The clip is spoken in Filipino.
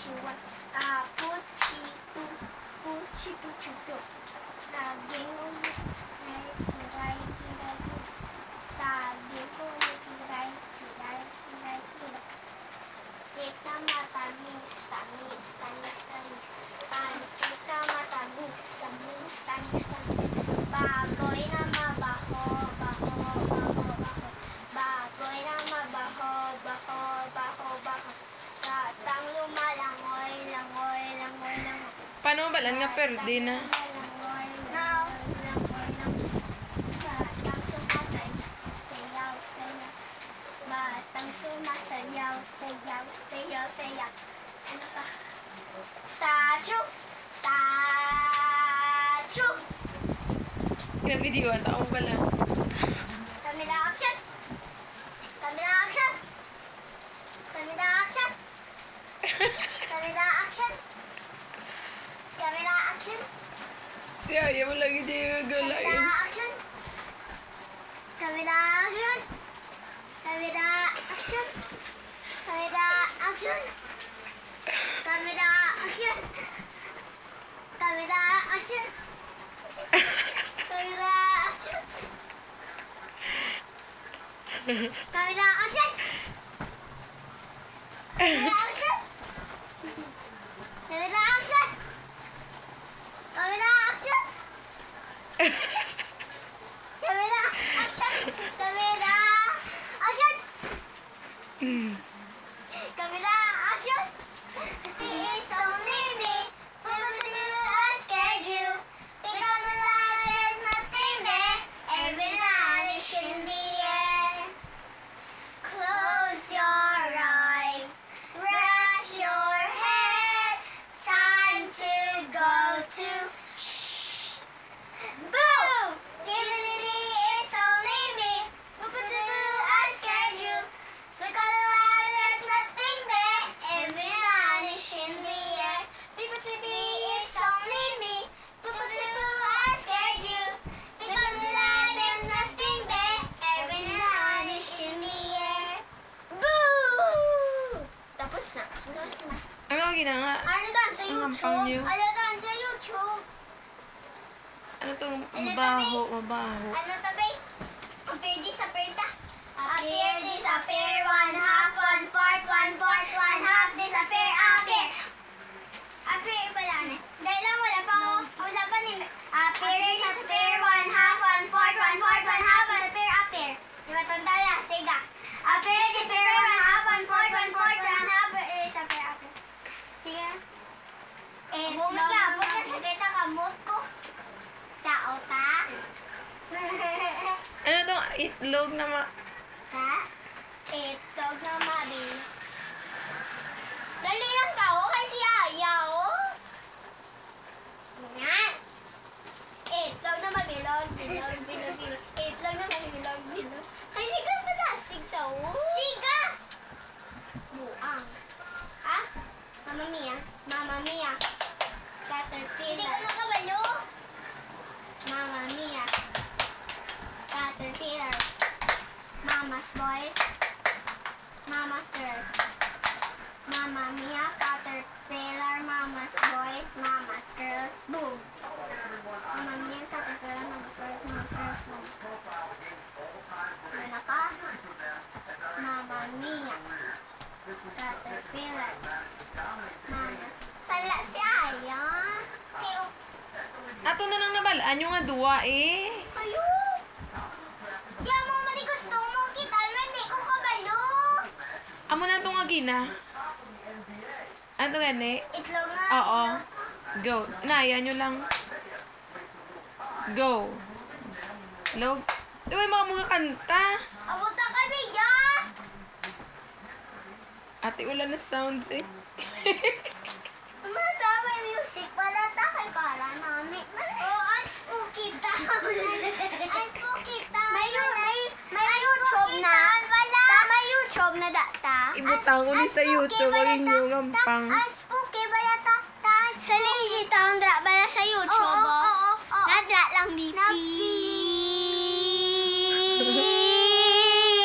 puchiwan, puchitu, puchipuchutu. Laging ulit, tiray, saging ulit, tiray. Kita matamis, tamis, tamis, tamis. Kita matamis, tamis, tamis, tamis. Bagoy na mabaho, baho, baho, baho. Bagoy na mabaho, baho, baho, baho. Batang lumalangoy, langoy, langoy, langoy. Paano mo balan nga perde na? Langoy, langoy, langoy, langoy. Batang sumasayaw, sayaw, sayaw. Batang sumasayaw, sayaw, sayaw, sayaw. Ano pa? Statue! Statue! Kina-video at ako pala. Camera action! Camera action! Camera action! Camera action! Camera action! Siya, ayaw mo lagi din yung galain. Camera action! Camera action! Camera action! Camera action! Camera action! Camera action! Camera action! Camera action! Camera action! Camera action! Camera action! Camera action! Camera action! Camera action! It's only me. What to do? I scared you. Because the light, there's nothing there. Every night is in the air. Close your eyes. Rest your head. Time to go to. Boo! Seriously, it's only me. What to do? I scared you. Because the light, there's nothing there. Every night is in the air. People to be, it's only me. People to do, I scared you. Because the light, there's nothing there. Every night is in the air. Boo! Tapos na. Tapos na. Ano ang ginanga? Ano dan sa Ang ampang YouTube? niyo. Ano dan sa YouTube? Ano itong mabaho, mabaho? Ano tabi? Appear this, appear that. Appear this, appear, one half, one fourth, one fourth, one half, disappear, appear. Appear pala na. Dahil lang wala pa ako. Wala pa ni. Appear this, appear, one half, one fourth, one fourth, one half, disappear, appear. Di ba tanda na? Siga. Appear this, appear, one half, one fourth, one half, disappear, appear. Sige. Bumit ka. Bumit ka sa kita kamot ko. Sa ota. Ano itong itlog na Ha? Itlog na mabi. Dali lang tao kay si Aya, oh. Yan. Itlog na mabilog, bilog, bilog, bilog. Itlog na mabilog, bilog. Kay siga palastig sa oh. Siga! Buang. Ha? Mama Mia. Mama Mia. Caterpillar. Hindi ko nakabalo. Mama Mia. Caterpillar. Mama's boys, Mama's girls. Mama Mia, Caterpillar, Mama's boys, Mama's girls, boom. Mama Mia, Caterpillar, Mama's boys, Mama's girls, boom. Ano ka? Mama Mia, Caterpillar, Mama's... Sala si Aya. ato na lang nabalaan yung nga duwa eh. Ayo! Kaya mo mali gusto mo kita, hindi ko kabalo. Amo na itong agina. Ano gani? Itlog nga. Oo. Go. Naya nyo lang. Go. Log. Ito may mga kanta. Abuta ka, Bia! Ate, wala na sounds eh. Mata, may music pala ta kay para namin. Oh, ang spooky ta. Ang spooky ta. May YouTube na. May YouTube na data. Ibutang ko ni sa YouTube. Huwag nyo gampang. Ang spooky pala ta. Sa lazy town dra